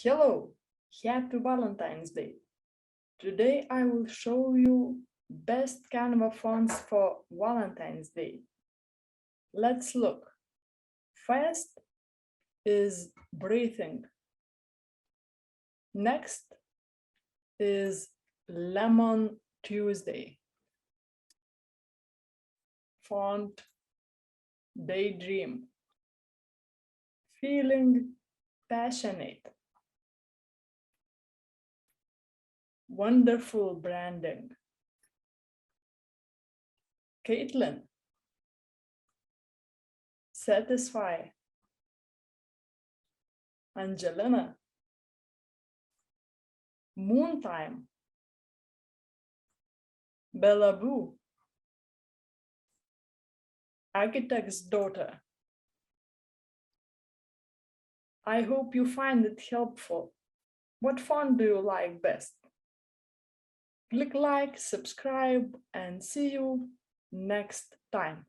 Hello, happy Valentine's Day. Today I will show you best Canva fonts for Valentine's Day. Let's look. First is breathing. Next is Lemon Tuesday. Font Daydream. Feeling passionate. Wonderful branding. Caitlin. Satisfy. Angelina. Moontime. Bellaboo. Architect's daughter. I hope you find it helpful. What font do you like best? Click like, subscribe, and see you next time.